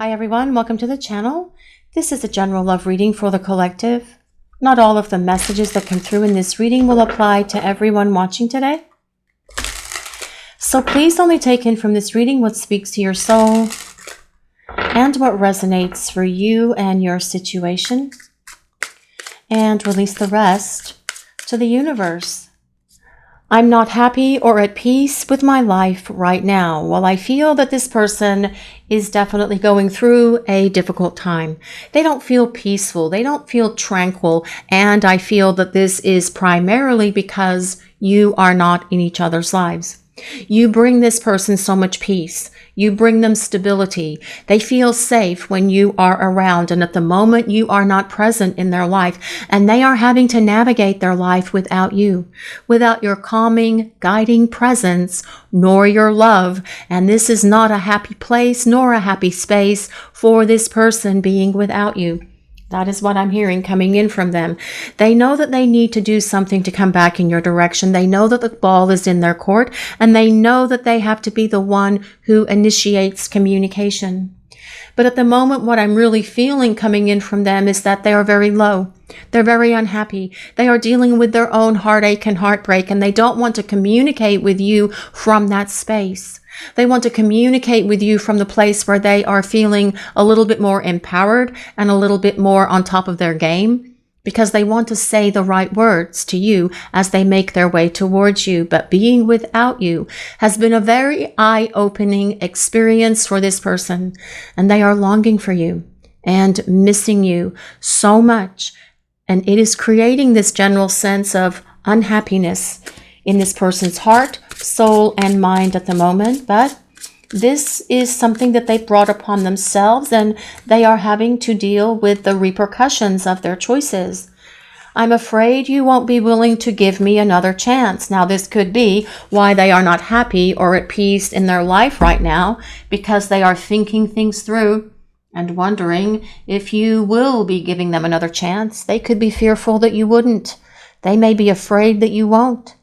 Hi everyone, welcome to the channel. This is a general love reading for the collective. Not all of the messages that come through in this reading will apply to everyone watching today. So please only take in from this reading what speaks to your soul and what resonates for you and your situation, and release the rest to the universe. I'm not happy or at peace with my life right now. Well, I feel that this person is definitely going through a difficult time. They don't feel peaceful. They don't feel tranquil. And I feel that this is primarily because you are not in each other's lives. You bring this person so much peace. You bring them stability. They feel safe when you are around, and at the moment you are not present in their life, and they are having to navigate their life without you, without your calming, guiding presence, nor your love. And this is not a happy place nor a happy space for this person being without you. That is what I'm hearing coming in from them. They know that they need to do something to come back in your direction. They know that the ball is in their court, and they know that they have to be the one who initiates communication. But at the moment, what I'm really feeling coming in from them is that they are very low. They're very unhappy. They are dealing with their own heartache and heartbreak, and they don't want to communicate with you from that space. They want to communicate with you from the place where they are feeling a little bit more empowered and a little bit more on top of their game, because they want to say the right words to you as they make their way towards you. But being without you has been a very eye-opening experience for this person, and they are longing for you and missing you so much. And it is creating this general sense of unhappiness in this person's heart, soul, and mind at the moment. But this is something that they brought upon themselves, and they are having to deal with the repercussions of their choices. I'm afraid you won't be willing to give me another chance. Now, this could be why they are not happy or at peace in their life right now, because they are thinking things through and wondering if you will be giving them another chance. They could be fearful that you wouldn't. They may be afraid that you won't.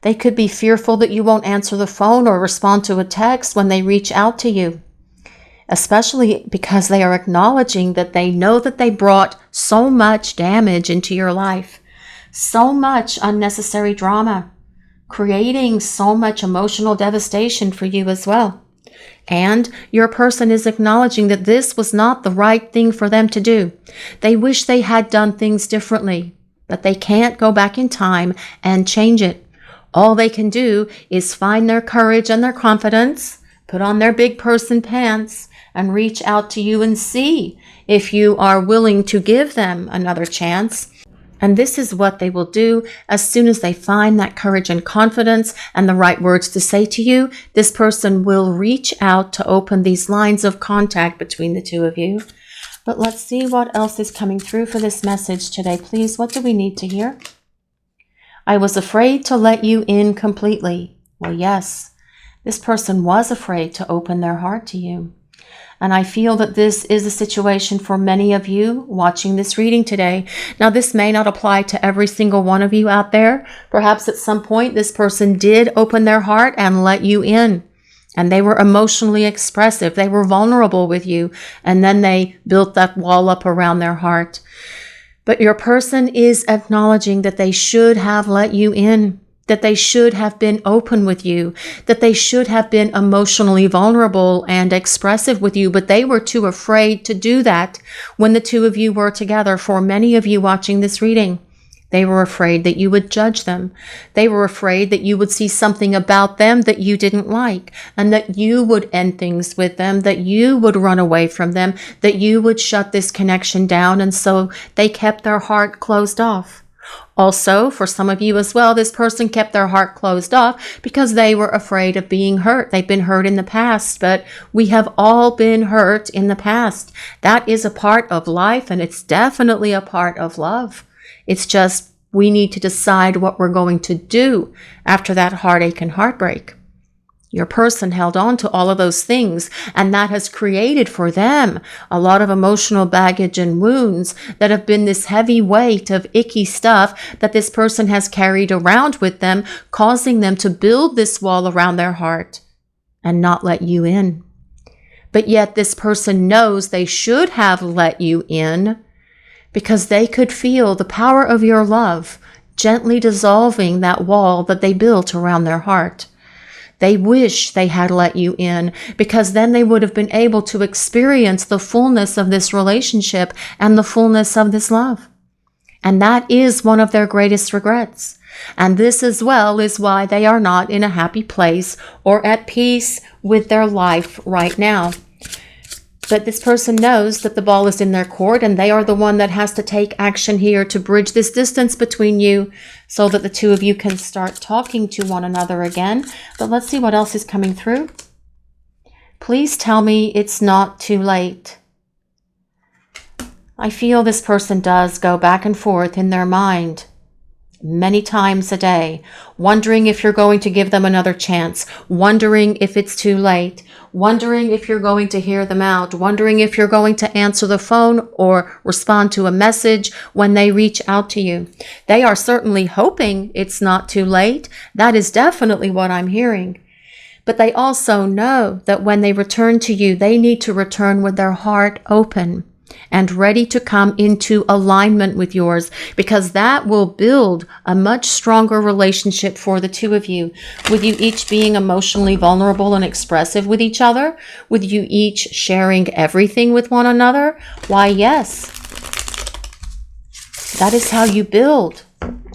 They could be fearful that you won't answer the phone or respond to a text when they reach out to you, especially because they are acknowledging that they know that they brought so much damage into your life, so much unnecessary drama, creating so much emotional devastation for you as well. And your person is acknowledging that this was not the right thing for them to do. They wish they had done things differently, but they can't go back in time and change it. All they can do is find their courage and their confidence, put on their big person pants, and reach out to you and see if you are willing to give them another chance. And this is what they will do as soon as they find that courage and confidence and the right words to say to you. This person will reach out to open these lines of contact between the two of you. But let's see what else is coming through for this message today. Please, what do we need to hear? I was afraid to let you in completely. Well, yes, this person was afraid to open their heart to you. And I feel that this is a situation for many of you watching this reading today. Now, this may not apply to every single one of you out there. Perhaps at some point this person did open their heart and let you in. And they were emotionally expressive. They were vulnerable with you. And then they built that wall up around their heart. But your person is acknowledging that they should have let you in, that they should have been open with you, that they should have been emotionally vulnerable and expressive with you, but they were too afraid to do that when the two of you were together. For many of you watching this reading, they were afraid that you would judge them. They were afraid that you would see something about them that you didn't like, and that you would end things with them, that you would run away from them, that you would shut this connection down. And so they kept their heart closed off. Also, for some of you as well, this person kept their heart closed off because they were afraid of being hurt. They've been hurt in the past, but we have all been hurt in the past. That is a part of life, and it's definitely a part of love. It's just we need to decide what we're going to do after that heartache and heartbreak. Your person held on to all of those things, and that has created for them a lot of emotional baggage and wounds that have been this heavy weight of icky stuff that this person has carried around with them, causing them to build this wall around their heart and not let you in. But yet this person knows they should have let you in because they could feel the power of your love gently dissolving that wall that they built around their heart. They wish they had let you in because then they would have been able to experience the fullness of this relationship and the fullness of this love. And that is one of their greatest regrets. And this as well is why they are not in a happy place or at peace with their life right now. But this person knows that the ball is in their court and they are the one that has to take action here to bridge this distance between you so that the two of you can start talking to one another again. But let's see what else is coming through. Please tell me it's not too late. I feel this person does go back and forth in their mind many times a day, wondering if you're going to give them another chance, wondering if it's too late, wondering if you're going to hear them out, wondering if you're going to answer the phone or respond to a message when they reach out to you. They are certainly hoping it's not too late. That is definitely what I'm hearing. But they also know that when they return to you, they need to return with their heart open and ready to come into alignment with yours, because that will build a much stronger relationship for the two of you, with you each being emotionally vulnerable and expressive with each other, with you each sharing everything with one another. Why, yes, that is how you build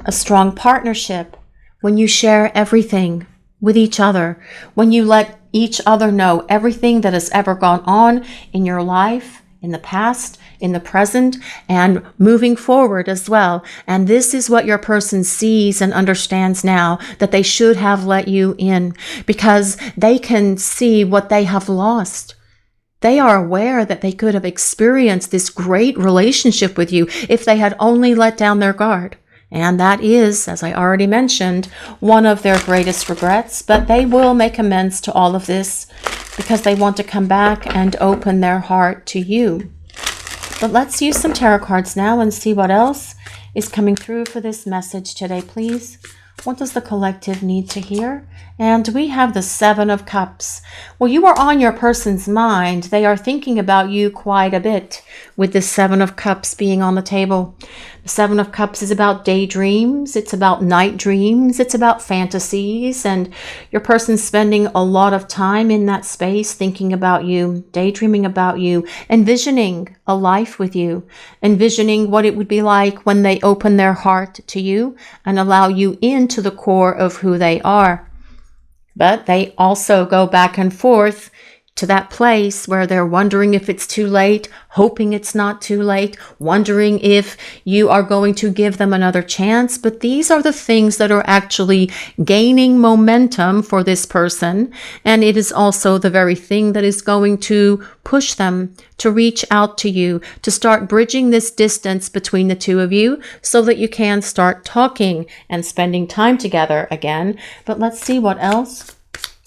a strong partnership, when you share everything with each other, when you let each other know everything that has ever gone on in your life, in the past, in the present, and moving forward as well. And this is what your person sees and understands now, that they should have let you in, because they can see what they have lost. They are aware that they could have experienced this great relationship with you if they had only let down their guard. And that is, as I already mentioned, one of their greatest regrets. But they will make amends to all of this because they want to come back and open their heart to you. But let's use some tarot cards now and see what else is coming through for this message today, please. What does the collective need to hear? And we have the Seven of Cups. Well, you are on your person's mind. They are thinking about you quite a bit, with the Seven of Cups being on the table. The Seven of Cups is about daydreams. It's about night dreams. It's about fantasies. And your person's spending a lot of time in that space thinking about you, daydreaming about you, envisioning a life with you, envisioning what it would be like when they open their heart to you and allow you into the core of who they are. But they also go back and forth to that place where they're wondering if it's too late, hoping it's not too late, wondering if you are going to give them another chance. But these are the things that are actually gaining momentum for this person. And it is also the very thing that is going to push them to reach out to you, to start bridging this distance between the two of you so that you can start talking and spending time together again. But let's see what else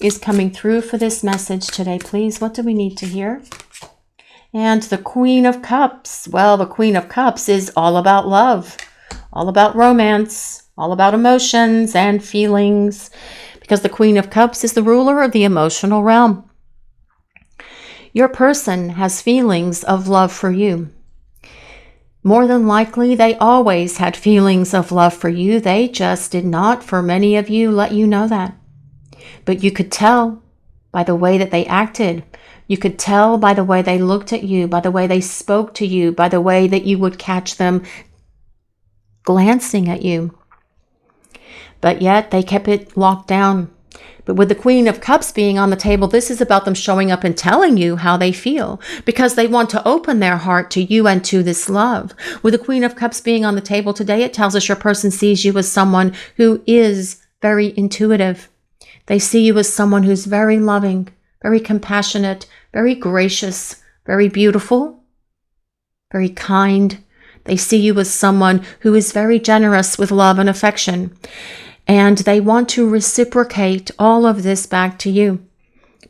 is coming through for this message today, please. What do we need to hear? And the Queen of Cups. Well, the Queen of Cups is all about love, all about romance, all about emotions and feelings, because the Queen of Cups is the ruler of the emotional realm. Your person has feelings of love for you. More than likely, they always had feelings of love for you. They just did not, for many of you, let you know that. But you could tell by the way that they acted. You could tell by the way they looked at you, by the way they spoke to you, by the way that you would catch them glancing at you. But yet they kept it locked down. But with the Queen of Cups being on the table, this is about them showing up and telling you how they feel, because they want to open their heart to you and to this love. With the Queen of Cups being on the table today, it tells us your person sees you as someone who is very intuitive. They see you as someone who's very loving, very compassionate, very gracious, very beautiful, very kind. They see you as someone who is very generous with love and affection. And they want to reciprocate all of this back to you,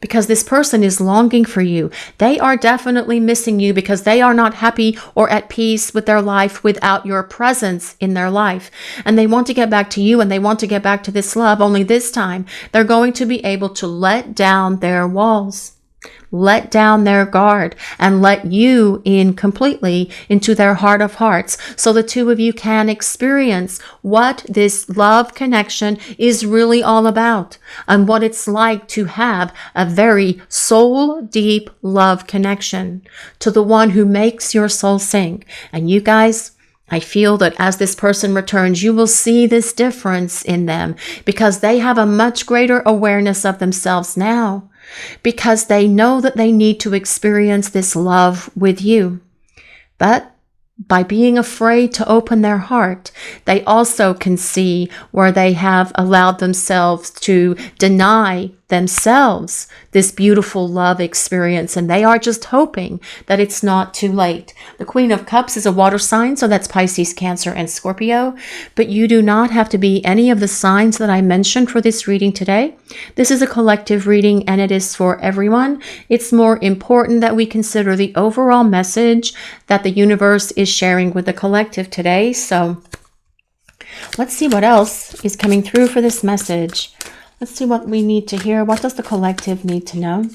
because this person is longing for you. They are definitely missing you because they are not happy or at peace with their life without your presence in their life. And they want to get back to you, and they want to get back to this love. Only this time, they're going to be able to let down their walls. let down their guard and let you in completely into their heart of hearts, so the two of you can experience what this love connection is really all about and what it's like to have a very soul deep love connection to the one who makes your soul sing. And you guys, I feel that as this person returns, you will see this difference in them because they have a much greater awareness of themselves now, because they know that they need to experience this love with you. But by being afraid to open their heart, they also can see where they have allowed themselves to deny themselves this beautiful love experience, and they are just hoping that it's not too late. The Queen of Cups is a water sign, so that's Pisces, Cancer, and Scorpio, but you do not have to be any of the signs that I mentioned for this reading today. This is a collective reading and it is for everyone. It's more important that we consider the overall message that the universe is sharing with the collective today. So let's see what else is coming through for this message. Let's see what we need to hear. What does the collective need to know?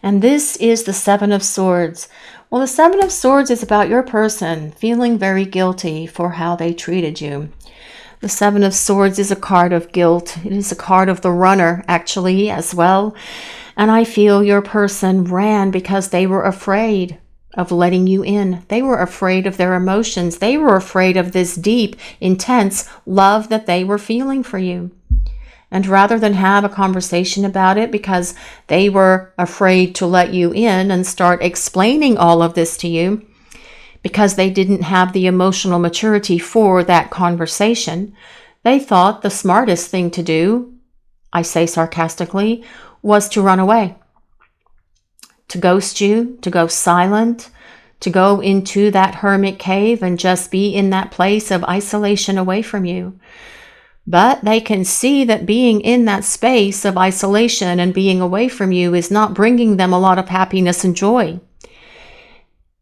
And this is the Seven of Swords. Well, the Seven of Swords is about your person feeling very guilty for how they treated you. The Seven of Swords is a card of guilt. It is a card of the runner, actually, as well. And I feel your person ran because they were afraid of letting you in. They were afraid of their emotions. They were afraid of this deep, intense love that they were feeling for you. And rather than have a conversation about it because they were afraid to let you in and start explaining all of this to you, because they didn't have the emotional maturity for that conversation, they thought the smartest thing to do, I say sarcastically, was to run away, to ghost you, to go silent, to go into that hermit cave and just be in that place of isolation away from you. But they can see that being in that space of isolation and being away from you is not bringing them a lot of happiness and joy.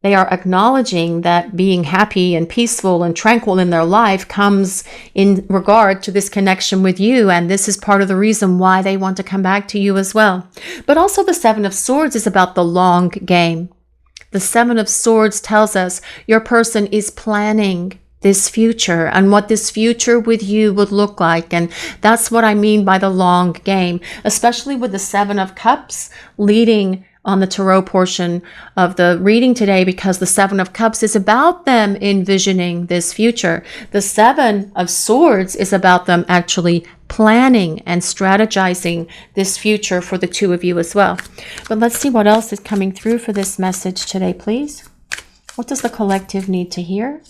They are acknowledging that being happy and peaceful and tranquil in their life comes in regard to this connection with you. And this is part of the reason why they want to come back to you as well. But also the Seven of Swords is about the long game. The Seven of Swords tells us your person is planning this future and what this future with you would look like. And that's what I mean by the long game, especially with the Seven of Cups leading on the tarot portion of the reading today, because the Seven of Cups is about them envisioning this future. The Seven of Swords is about them actually planning and strategizing this future for the two of you as well. But let's see what else is coming through for this message today, please. What does the collective need to hear?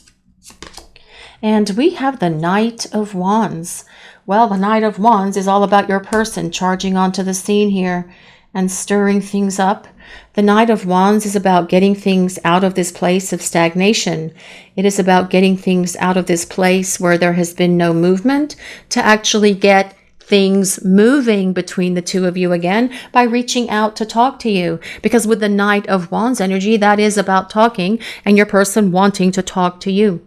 And we have the Knight of Wands. Well, the Knight of Wands is all about your person charging onto the scene here and stirring things up. The Knight of Wands is about getting things out of this place of stagnation. It is about getting things out of this place where there has been no movement to actually get things moving between the two of you again by reaching out to talk to you. Because with the Knight of Wands energy, that is about talking and your person wanting to talk to you.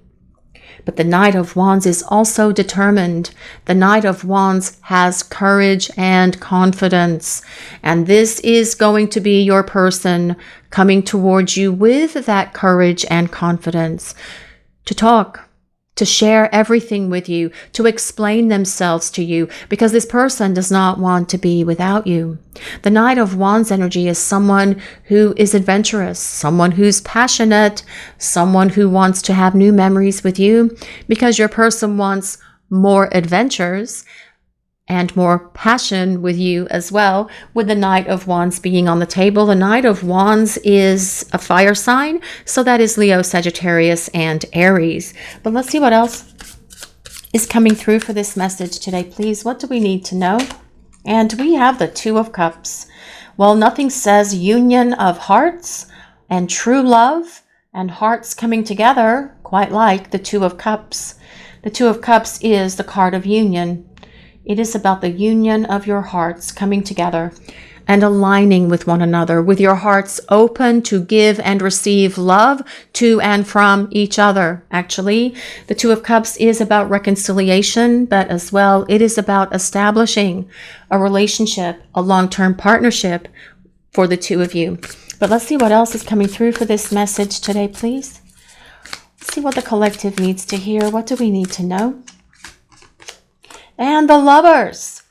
But the Knight of Wands is also determined. The Knight of Wands has courage and confidence. And this is going to be your person coming towards you with that courage and confidence to talk, to share everything with you, to explain themselves to you, because this person does not want to be without you. The Knight of Wands energy is someone who is adventurous, someone who's passionate, someone who wants to have new memories with you, because your person wants more adventures and more passion with you as well, with the Knight of Wands being on the table. The Knight of Wands is a fire sign, so that is Leo, Sagittarius, and Aries. But let's see what else is coming through for this message today, please. What do we need to know? And we have the Two of Cups. Well, nothing says union of hearts and true love and hearts coming together quite like the Two of Cups. The Two of Cups is the card of union. It is about the union of your hearts coming together and aligning with one another, with your hearts open to give and receive love to and from each other. Actually, the Two of Cups is about reconciliation, but as well, it is about establishing a relationship, a long-term partnership for the two of you. But let's see what else is coming through for this message today, please. Let's see what the collective needs to hear. What do we need to know? And the Lovers.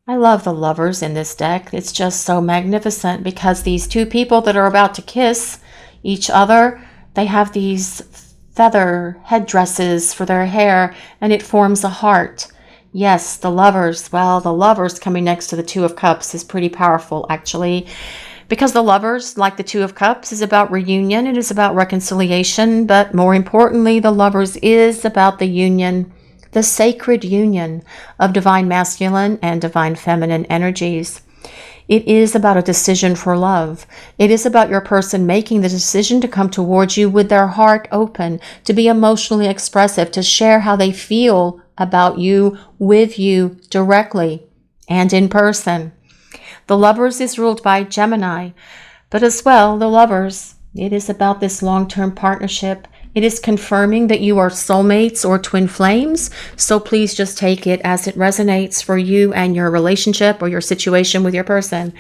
I love the Lovers in this deck. It's just so magnificent because these two people that are about to kiss each other, they have these feather headdresses for their hair, and it forms a heart. Yes, the Lovers. Well, the Lovers coming next to the Two of Cups is pretty powerful, actually. Because the Lovers, like the Two of Cups, is about reunion. It is about reconciliation. But more importantly, the Lovers is about the union, the sacred union of divine masculine and divine feminine energies. It is about a decision for love. It is about your person making the decision to come towards you with their heart open, to be emotionally expressive, to share how they feel about you, with you, directly and in person. The Lovers is ruled by Gemini, but as well, the Lovers, it is about this long-term partnership. It is confirming that you are soulmates or twin flames, so please just take it as it resonates for you and your relationship or your situation with your person.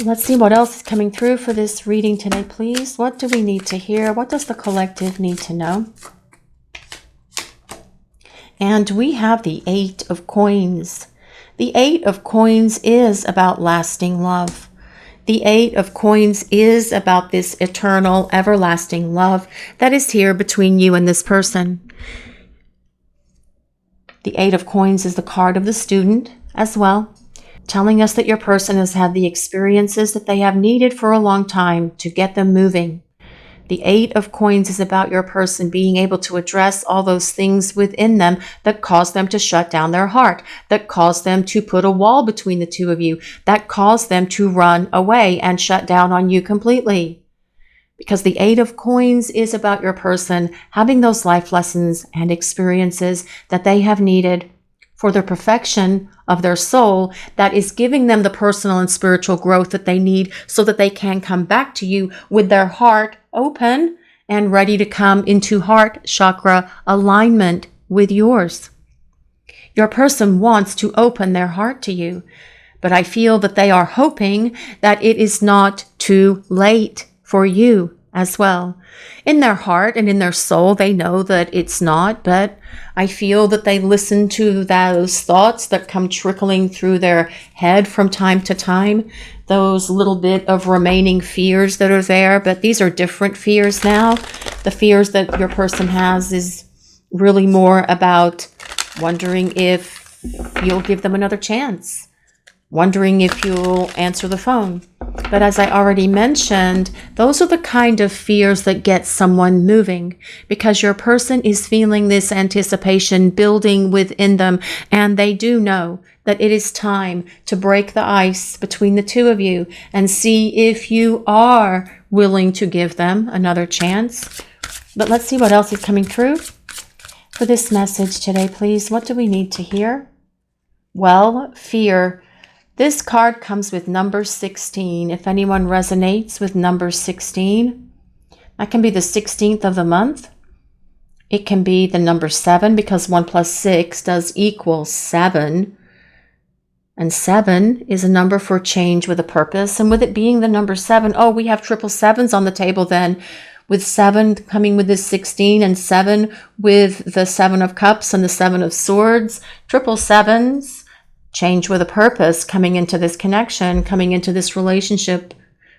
Let's see what else is coming through for this reading today, please. What do we need to hear? What does the collective need to know? And we have the Eight of Coins. The Eight of Coins is about lasting love. The Eight of Coins is about this eternal, everlasting love that is here between you and this person. The Eight of Coins is the card of the student as well, telling us that your person has had the experiences that they have needed for a long time to get them moving. The Eight of Coins is about your person being able to address all those things within them that cause them to shut down their heart, that cause them to put a wall between the two of you, that cause them to run away and shut down on you completely. Because the Eight of Coins is about your person having those life lessons and experiences that they have needed for the perfection of their soul, that is giving them the personal and spiritual growth that they need so that they can come back to you with their heart open and ready to come into heart chakra alignment with yours. Your person wants to open their heart to you, but I feel that they are hoping that it is not too late for you as well. In their heart and in their soul, they know that it's not, but I feel that they listen to those thoughts that come trickling through their head from time to time, those little bit of remaining fears that are there, but these are different fears now. The fears that your person has is really more about wondering if you'll give them another chance, wondering if you'll answer the phone. But as I already mentioned, those are the kind of fears that get someone moving, because your person is feeling this anticipation building within them, and they do know that it is time to break the ice between the two of you and see if you are willing to give them another chance. But let's see what else is coming through for this message today, please. What do we need to hear? Well, fear. This card comes with number 16. If anyone resonates with number 16, that can be the 16th of the month. It can be the number 7, because 1 plus 6 does equal 7. And 7 is a number for change with a purpose. And with it being the number 7, oh, we have triple sevens on the table then, with 7 coming with this 16 and 7 with the 7 of Cups and the 7 of Swords. Triple sevens. Change with a purpose coming into this connection, coming into this relationship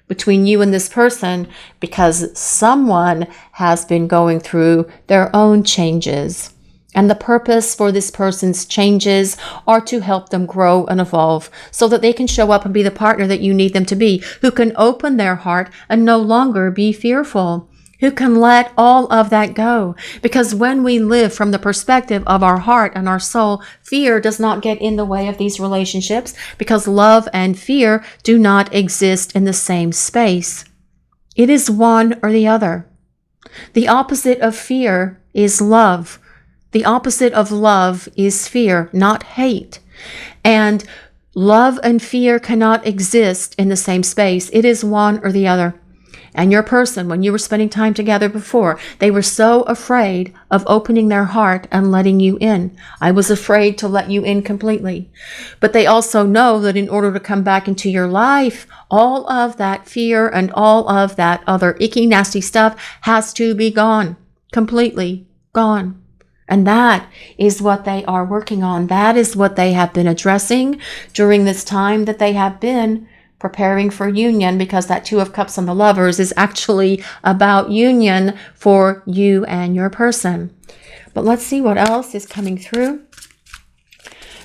between you and this person, because someone has been going through their own changes. And the purpose for this person's changes are to help them grow and evolve so that they can show up and be the partner that you need them to be, who can open their heart and no longer be fearful, who can let all of that go. Because when we live from the perspective of our heart and our soul, fear does not get in the way of these relationships, because love and fear do not exist in the same space. It is one or the other. The opposite of fear is love. The opposite of love is fear, not hate. And love and fear cannot exist in the same space. It is one or the other. and your person, when you were spending time together before, they were so afraid of opening their heart and letting you in. I was afraid to let you in completely. But they also know that in order to come back into your life, all of that fear and all of that other icky, nasty stuff has to be gone. Completely gone. And that is what they are working on. That is what they have been addressing during this time that they have been preparing for union, because that Two of Cups on the Lovers is actually about union for you and your person. But let's see what else is coming through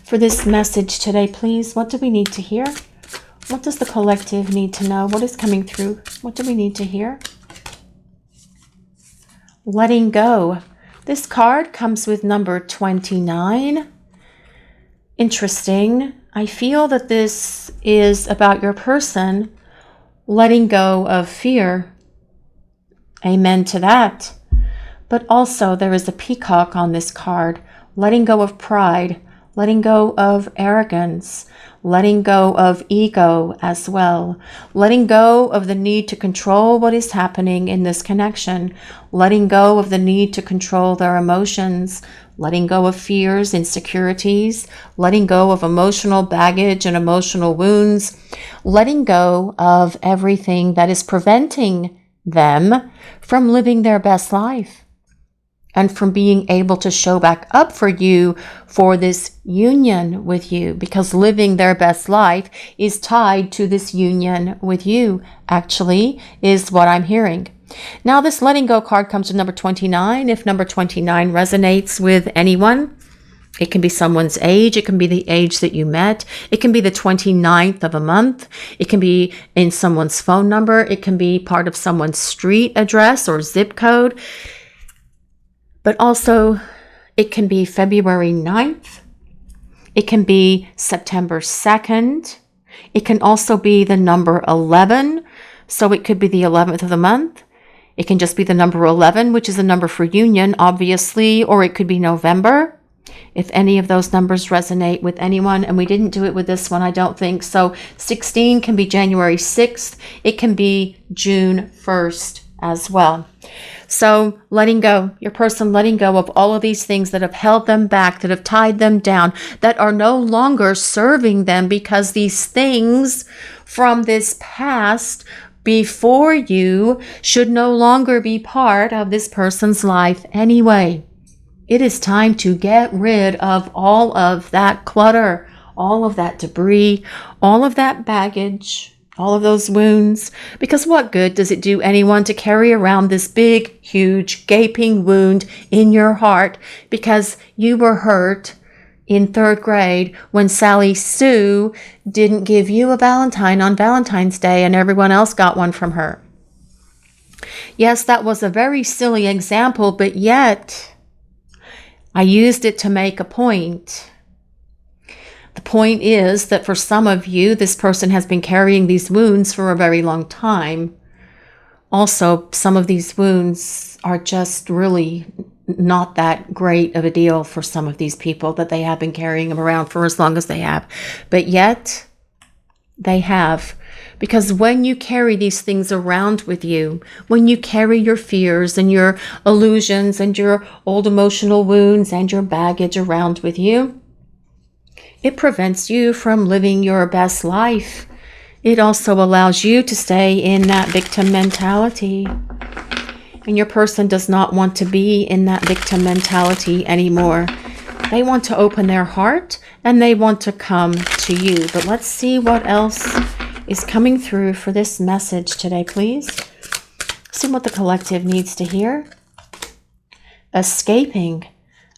for this message today, please. What do we need to hear? What does the collective need to know? What is coming through? What do we need to hear? Letting go. This card comes with number 29. Interesting. I feel that this is about your person letting go of fear. Amen to that. But also there is a peacock on this card, letting go of pride, letting go of arrogance, letting go of ego as well, letting go of the need to control what is happening in this connection, letting go of the need to control their emotions, letting go of fears, insecurities, letting go of emotional baggage and emotional wounds, letting go of everything that is preventing them from living their best life and from being able to show back up for you for this union with you, because living their best life is tied to this union with you, actually, is what I'm hearing. Now, this letting go card comes with number 29. If number 29 resonates with anyone, it can be someone's age. It can be the age that you met. It can be the 29th of a month. It can be in someone's phone number. It can be part of someone's street address or zip code. But also, it can be February 9th. It can be September 2nd. It can also be the number 11. So it could be the 11th of the month. It can just be the number 11, which is a number for union, obviously, or it could be November. If any of those numbers resonate with anyone, and we didn't do it with this one, I don't think. So 16 can be January 6th. It can be June 1st as well. So letting go, your person letting go of all of these things that have held them back, that have tied them down, that are no longer serving them, because these things from this past before you should no longer be part of this person's life anyway. It is time to get rid of all of that clutter, all of that debris, all of that baggage, all of those wounds, because what good does it do anyone to carry around this big, huge, gaping wound in your heart because you were hurt in 3rd grade when Sally Sue didn't give you a Valentine on Valentine's Day and everyone else got one from her? Yes, that was a very silly example, but yet I used it to make a point. The point is that for some of you, this person has been carrying these wounds for a very long time. Also, some of these wounds are just really not that great of a deal for some of these people, that they have been carrying them around for as long as they have. But yet, they have. Because when you carry these things around with you, when you carry your fears and your illusions and your old emotional wounds and your baggage around with you, it prevents you from living your best life. It also allows you to stay in that victim mentality. And your person does not want to be in that victim mentality anymore. They want to open their heart and they want to come to you. But let's see what else is coming through for this message today, please. See what the collective needs to hear. Escaping,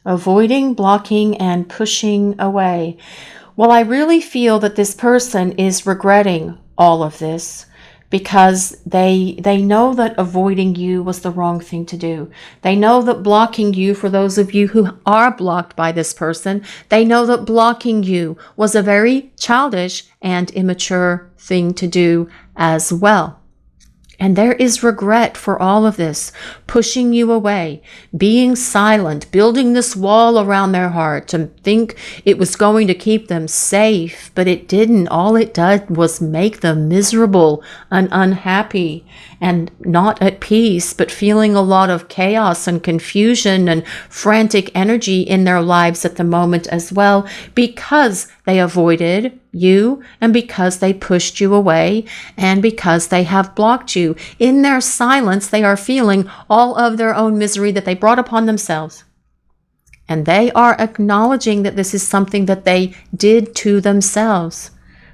avoiding, blocking, and pushing away. Well, I really feel that this person is regretting all of this, because they know that avoiding you was the wrong thing to do. They know that blocking you, for those of you who are blocked by this person, they know that blocking you was a very childish and immature thing to do as well. And there is regret for all of this, pushing you away, being silent, building this wall around their heart to think it was going to keep them safe, but it didn't. All it did was make them miserable and unhappy and not at peace, but feeling a lot of chaos and confusion and frantic energy in their lives at the moment as well, because they avoided you and because they pushed you away and because they have blocked you. In their silence, they are feeling all of their own misery that they brought upon themselves. And they are acknowledging that this is something that they did to themselves,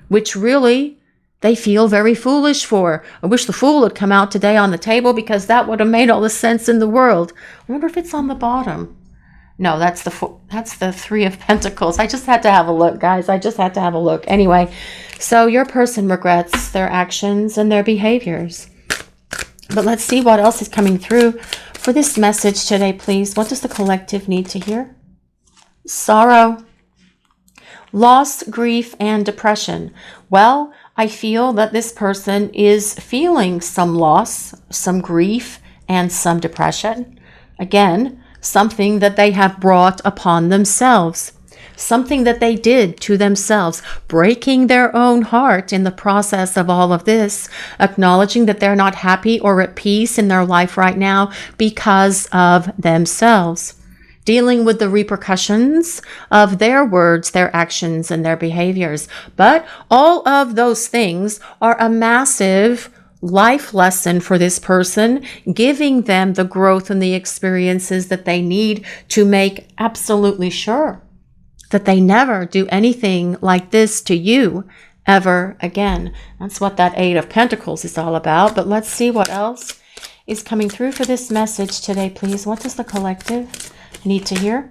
which really they feel very foolish for. I wish the Fool had come out today on the table, because that would have made all the sense in the world. I wonder if it's on the bottom. No, that's the Three of Pentacles. I just had to have a look, guys. I just had to have a look. Anyway, so your person regrets their actions and their behaviors. But let's see what else is coming through for this message today, please. What does the collective need to hear? Sorrow, loss, grief, and depression. Well, I feel that this person is feeling some loss, some grief, and some depression. Again, something that they have brought upon themselves, something that they did to themselves, breaking their own heart in the process of all of this, acknowledging that they're not happy or at peace in their life right now because of themselves, dealing with the repercussions of their words, their actions, and their behaviors. But all of those things are a massive life lesson for this person, giving them the growth and the experiences that they need to make absolutely sure that they never do anything like this to you ever again. That's what that Eight of Pentacles is all about. But let's see what else is coming through for this message today, please. What does the collective need to hear?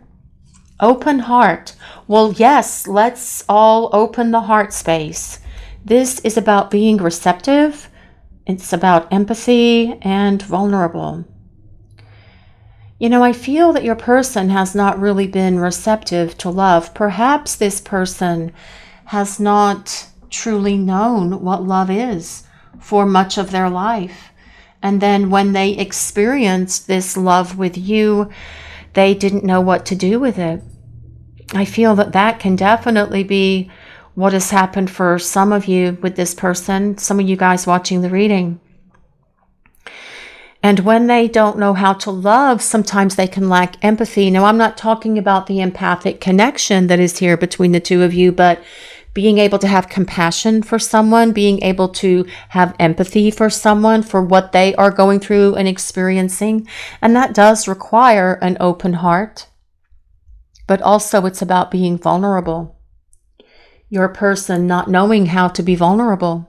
Open heart. Well, yes, let's all open the heart space. This is about being receptive. It's about empathy and vulnerable. You know, I feel that your person has not really been receptive to love. Perhaps this person has not truly known what love is for much of their life. And then when they experienced this love with you, they didn't know what to do with it. I feel that that can definitely be what has happened for some of you with this person, some of you guys watching the reading. And when they don't know how to love, sometimes they can lack empathy. Now, I'm not talking about the empathic connection that is here between the two of you, but being able to have compassion for someone, being able to have empathy for someone, for what they are going through and experiencing. And that does require an open heart. But also it's about being vulnerable. Your person not knowing how to be vulnerable.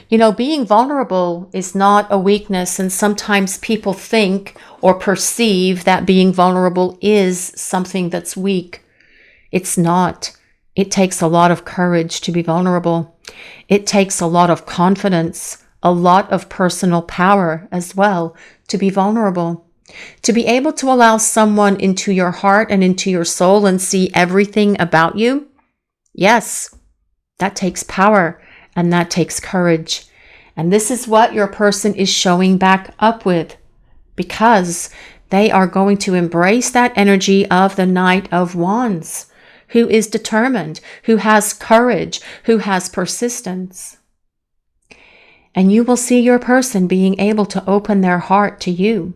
You know, being vulnerable is not a weakness, and sometimes people think or perceive that being vulnerable is something that's weak. It's not. It takes a lot of courage to be vulnerable. It takes a lot of confidence, a lot of personal power as well to be vulnerable. To be able to allow someone into your heart and into your soul and see everything about you. Yes, that takes power. And that takes courage. And this is what your person is showing back up with, because they are going to embrace that energy of the Knight of Wands, who is determined, who has courage, who has persistence. And you will see your person being able to open their heart to you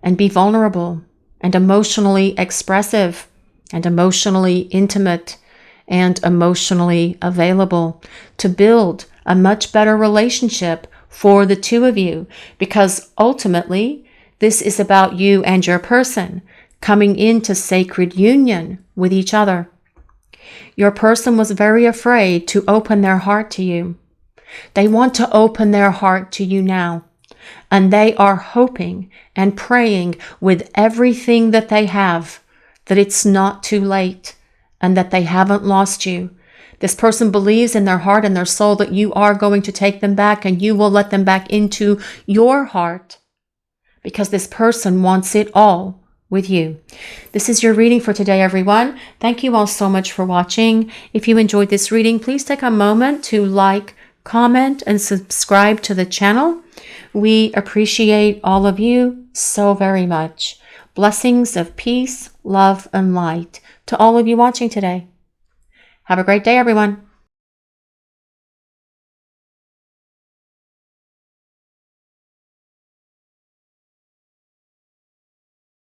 and be vulnerable and emotionally expressive and emotionally intimate and emotionally available to build a much better relationship for the two of you, because ultimately this is about you and your person coming into sacred union with each other. Your person was very afraid to open their heart to you. They want to open their heart to you now, and they are hoping and praying with everything that they have that it's not too late, and that they haven't lost you. This person believes in their heart and their soul that you are going to take them back, and you will let them back into your heart, because this person wants it all with you. This is your reading for today, everyone. Thank you all so much for watching. If you enjoyed this reading, please take a moment to like, comment, and subscribe to the channel. We appreciate all of you so very much. Blessings of peace, love, and light to all of you watching today. Have a great day, everyone.